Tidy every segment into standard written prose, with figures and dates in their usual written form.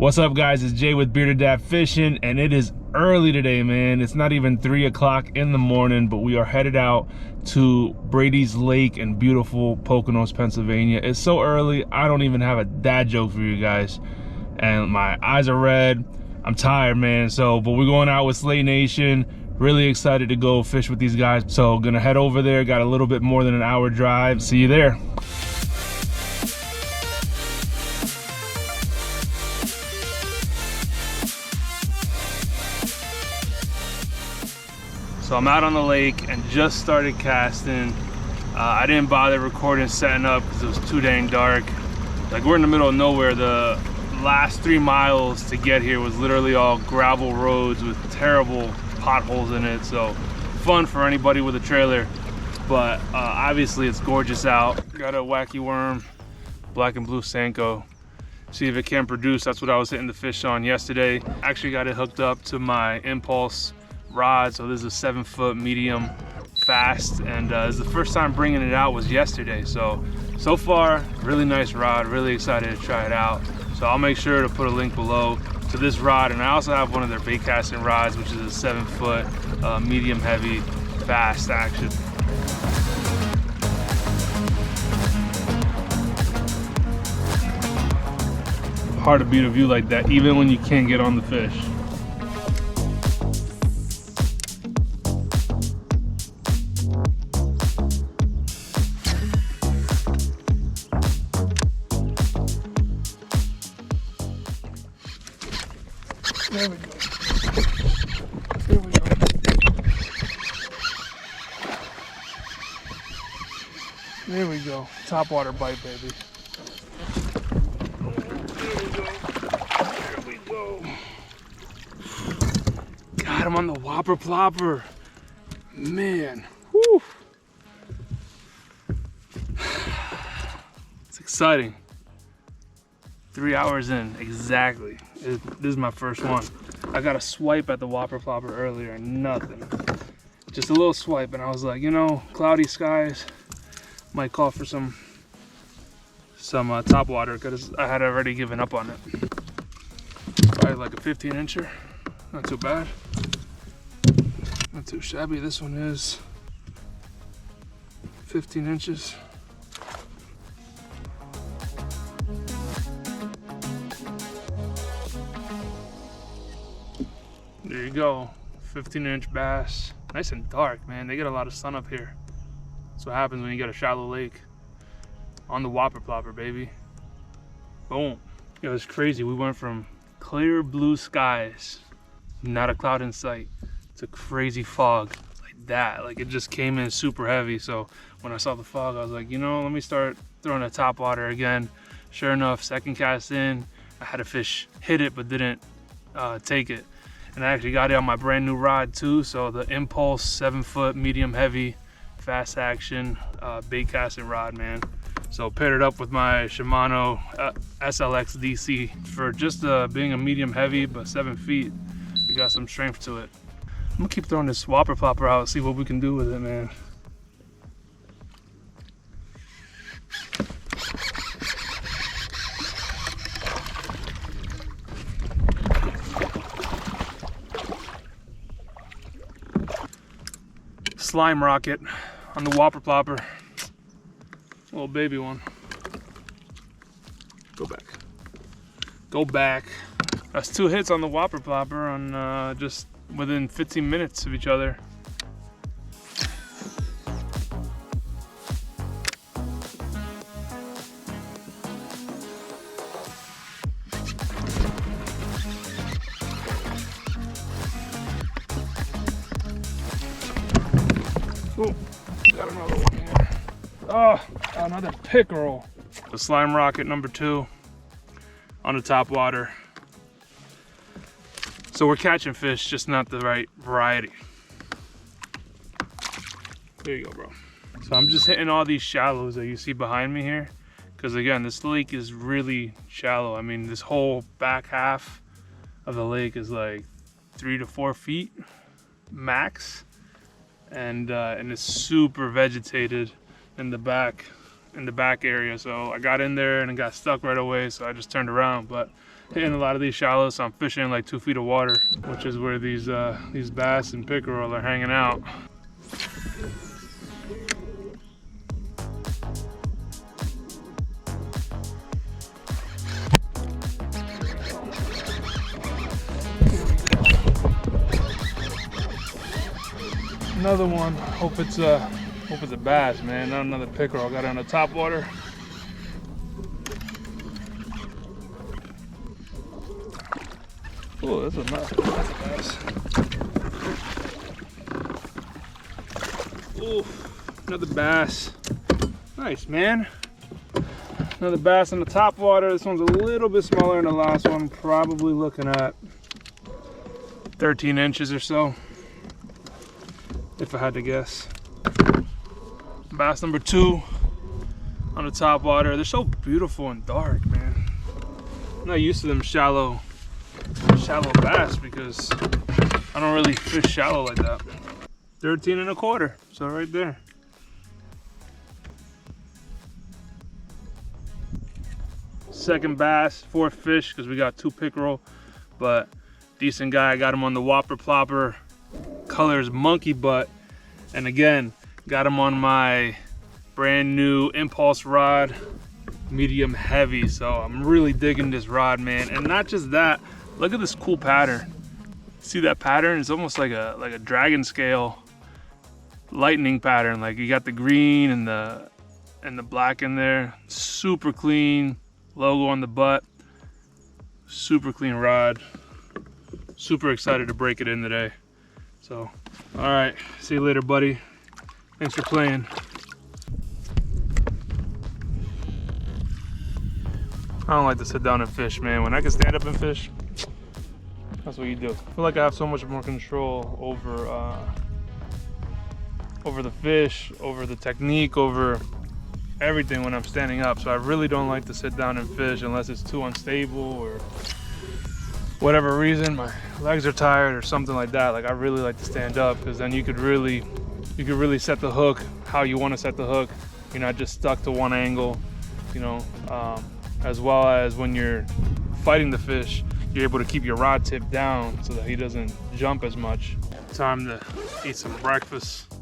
What's up, guys? It's Jay with Bearded Dad Fishing, and it is early today, man. It's not even 3 o'clock in the morning, but we are headed out to Brady's Lake in beautiful Poconos, Pennsylvania. It's so early, I don't even have a dad joke for you guys, and my eyes are red. I'm tired, man. But we're going out with Slate Nation. Really excited to go fish with these guys. So gonna head over there. Got a little bit more than an hour drive. See you there. So I'm out on the lake and just started casting. I didn't bother recording setting up because it was too dang dark. Like, we're in the middle of nowhere. The last 3 miles to get here was literally all gravel roads with terrible potholes in it. So fun for anybody with a trailer, but obviously it's gorgeous out. Got a wacky worm, black and blue Senko. See if it can produce. That's what I was hitting the fish on yesterday. Actually got it hooked up to my Impulse rod, so this is a 7-foot medium fast, and this is the first time bringing it out was yesterday. So far, really nice rod. Really excited to try it out. So I'll make sure to put a link below to this rod, and I also have one of their bait casting rods, which is a 7-foot medium heavy fast action. Hard to beat a view like that, even when you can't get on the fish. There we go. Here we go. There we go. Top water bite, baby. There we go. Got him on the whopper plopper. Man. Whew. It's exciting. 3 hours in, exactly. This is my first one. I got a swipe at the whopper plopper earlier, nothing. Just a little swipe, and I was like, you know, cloudy skies might call for some top water, because I had already given up on it. Probably like a 15-incher, not too bad. Not too shabby. This one is 15 inches. There you go, 15-inch bass. Nice and dark, man. They get a lot of sun up here. That's what happens when you get a shallow lake. On the whopper plopper, baby. Boom. It was crazy. We went from clear blue skies, not a cloud in sight, to crazy fog like that. Like, it just came in super heavy. So when I saw the fog, I was like, you know, let me start throwing a top water again. Sure enough, second cast in, I had a fish hit it but didn't take it. And I actually got it on my brand new rod too. So the Impulse 7-foot medium heavy fast action bait casting rod, man. So paired it up with my Shimano SLX DC for just being a medium heavy, but 7 feet. We got some strength to it. I'm gonna keep throwing this whopper plopper out, see what we can do with it, man. Slime rocket on the whopper plopper. Little baby one. Go back. Go back. That's 2 hits on the whopper plopper on just within 15 minutes of each other. Ooh, got another one here. Oh, another pickerel. The slime rocket number 2 on the top water. So we're catching fish, just not the right variety. There you go, bro. So I'm just hitting all these shallows that you see behind me here, because again, this lake is really shallow. I mean, this whole back half of the lake is like 3 to 4 feet max. And it's super vegetated in the back area. So I got in there and it got stuck right away, so I just turned around. But hitting a lot of these shallows, so I'm fishing in like 2 feet of water, which is where these bass and pickerel are hanging out. Another one. Hope it's a bass, man, not another pickerel. Got it on the top water. Oh, that's a bass. Oh, another bass. Nice, man. Another bass on the top water. This one's a little bit smaller than the last one. Probably looking at 13 inches or so, if I had to guess. Bass number 2 on the top water. They're so beautiful and dark, man. I'm not used to them shallow bass because I don't really fish shallow like that. 13 1/4, so right there. Second bass, 4th fish, because we got 2 pickerel, but decent guy. I got him on the whopper plopper, colors monkey butt, and again, got him on my brand new impulse rod, medium heavy. So I'm really digging this rod, man. And not just that, look at this cool pattern. See that pattern? It's almost like a dragon scale lightning pattern. Like you got the green and the black in there. Super clean logo on the butt. Super clean rod. Super excited to break it in today. So, all right, see you later, buddy. Thanks for playing. I don't like to sit down and fish, man. When I can stand up and fish, that's what you do. I feel like I have so much more control over the fish, over the technique, over everything when I'm standing up. So I really don't like to sit down and fish unless it's too unstable or whatever reason, my legs are tired or something like that. Like I really like to stand up because then you could really set the hook how you want to set the hook. You're not just stuck to one angle, you know, as well as when you're fighting the fish, you're able to keep your rod tip down so that he doesn't jump as much. Time to eat some breakfast.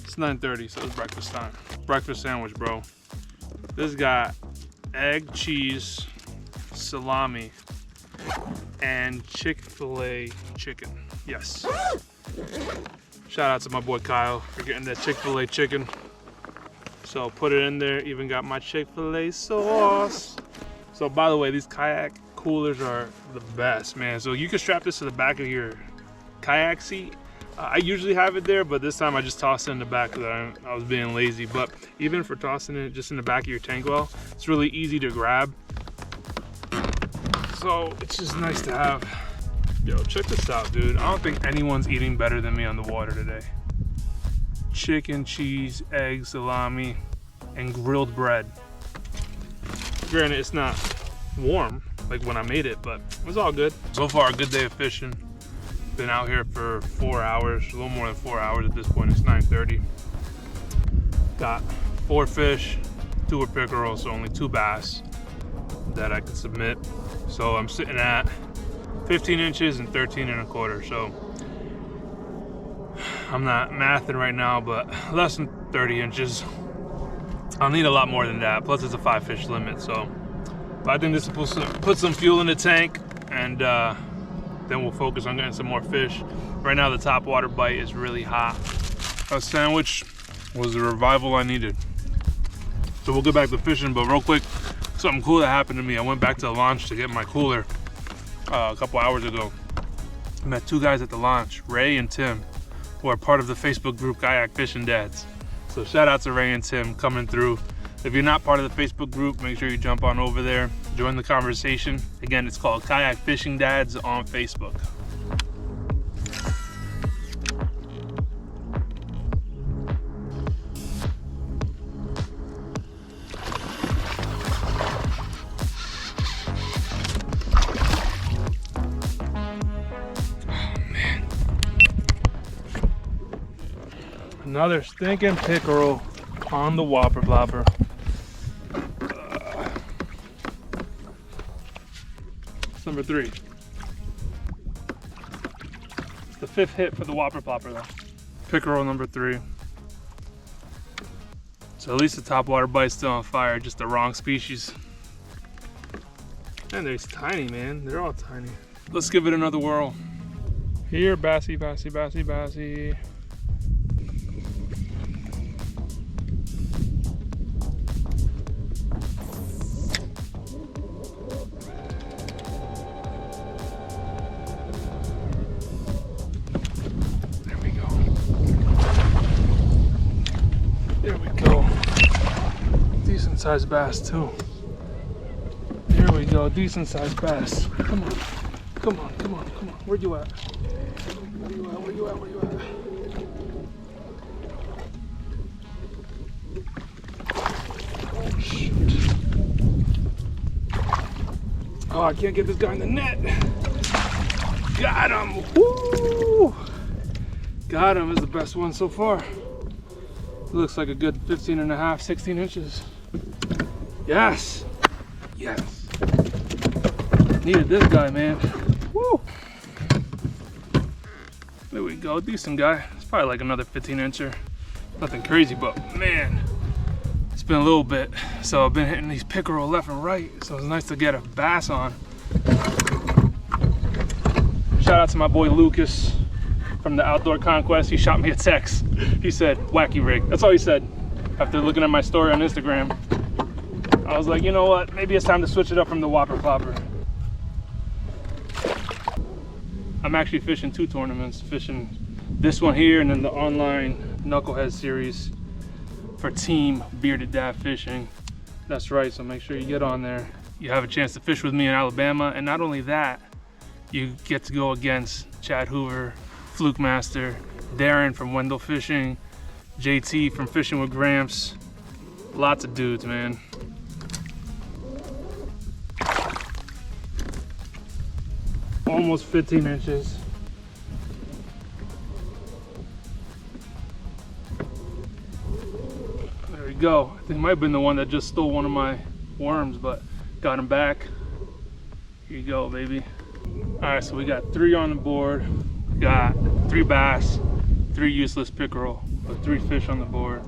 It's 9:30, so it's breakfast time. Breakfast sandwich, bro. This got egg, cheese, salami, and Chick-fil-A chicken. Yes. Shout out to my boy Kyle for getting that Chick-fil-A chicken. So put it in there, even got my Chick-fil-A sauce. So by the way, these Kayak coolers are the best, man. So you can strap this to the back of your Kayak seat. I usually have it there, but this time I just tossed it in the back because I was being lazy. But even for tossing it just in the back of your tank well, it's really easy to grab. So it's just nice to have. Yo, check this out, dude. I don't think anyone's eating better than me on the water today. Chicken, cheese, egg, salami, and grilled bread. Granted, it's not warm like when I made it, but it was all good. So far, a good day of fishing. Been out here for 4 hours, a little more than 4 hours at this point. It's 9:30. Got 4 fish, 2 were pickerel, so only 2 bass that I could submit. So I'm sitting at 15 inches and 13 1/4. So I'm not mathing right now, but less than 30 inches. I'll need a lot more than that. Plus it's a 5 fish limit. So, but I think this will put some fuel in the tank, and then we'll focus on getting some more fish. Right now the top water bite is really hot. A sandwich was the revival I needed. So we'll get back to fishing, but real quick, something cool that happened to me. I went back to the launch to get my cooler a couple hours ago. I met 2 guys at the launch, Ray and Tim, who are part of the Facebook group Kayak Fishing Dads. So shout out to Ray and Tim coming through. If you're not part of the Facebook group, make sure you jump on over there, join the conversation. Again, it's called Kayak Fishing Dads on Facebook. Another stinking pickerel on the whopper plopper. number 3. The 5th hit for the whopper plopper though. Pickerel number 3. So at least the topwater bite's still on fire, just the wrong species. Man, they're tiny, man. They're all tiny. Let's give it another whirl. Here, bassy, bassy, bassy, bassy. There we go. There we go. Decent sized bass too. There we go, decent sized bass. Come on, come on, come on, come on. Where you at? Where you at? Where you at? Where you at? Oh shoot. Oh, I can't get this guy in the net. Got him. Woo! Got him. Is the best one so far. It looks like a good 15 and a half, 16 inches. Yes. Yes. Needed this guy, man. Woo! There we go, decent guy. It's probably like another 15 incher. Nothing crazy, but man, it's been a little bit. So I've been hitting these pickerel left and right. So it's nice to get a bass on. Shout out to my boy Lucas from the Outdoor Conquest. He shot me a text. He said, wacky rig. That's all he said. After looking at my story on Instagram, I was like, you know what? Maybe it's time to switch it up from the whopper plopper. I'm actually fishing 2 tournaments, fishing this one here and then the online Knucklehead series for Team Bearded Dad Fishing. That's right, so make sure you get on there. You have a chance to fish with me in Alabama, and not only that, you get to go against Chad Hoover, Fluke Master, Darren from Wendell Fishing, JT from Fishing with Gramps. Lots of dudes, man. Almost 15 inches. There we go. I think it might have been the one that just stole one of my worms, but got him back. Here you go, baby. All right, so we got 3 on the board. We got 3 bass, 3 useless pickerel, with 3 fish on the board.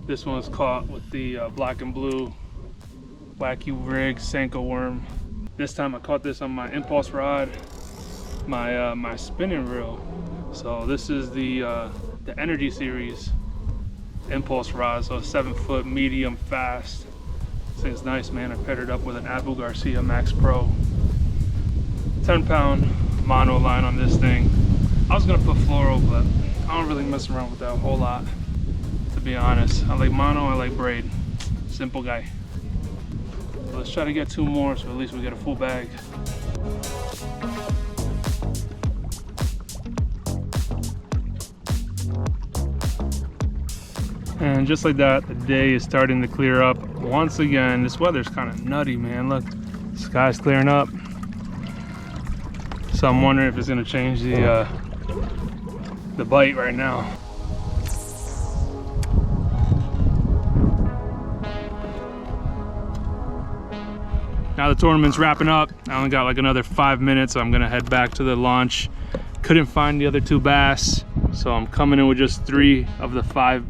This one was caught with the black and blue wacky rig Senko worm. This time I caught this on my impulse rod, my spinning reel. So this is the Energy Series impulse rod, so a 7-foot medium fast. This thing's nice, man. I paired it up with an Abu Garcia Max Pro. 10-pound mono line on this thing. I was gonna put fluoro, but I don't really mess around with that a whole lot, to be honest. I like mono, I like braid. Simple guy. Let's try to get 2 more, so at least we get a full bag. And just like that, the day is starting to clear up once again. This weather's kind of nutty, man. Look, the sky's clearing up. So I'm wondering if it's gonna change the bite right now. Now the tournament's wrapping up. I only got like another 5 minutes, so I'm gonna head back to the launch. Couldn't find the other 2 bass, so I'm coming in with just 3 of the 5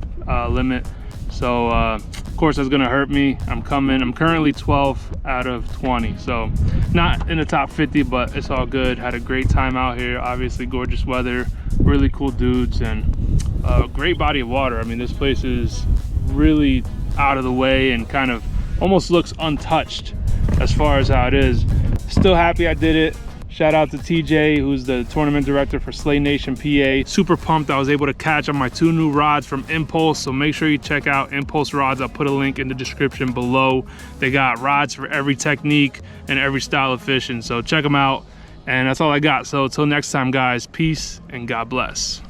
limit. So of course that's gonna hurt me. I'm currently 12 out of 20, so not in the top 50, but it's all good. Had a great time out here. Obviously gorgeous weather, really cool dudes, and a great body of water. I mean, this place is really out of the way and kind of almost looks untouched as far as how it is. Still happy I did it. Shout out to TJ, who's the tournament director for Slay Nation PA. Super pumped I was able to catch on my 2 new rods from Impulse, so make sure you check out Impulse rods. I'll put a link in the description below. They got rods for every technique and every style of fishing, so check them out. And that's all I got. So until next time, guys, peace and God bless.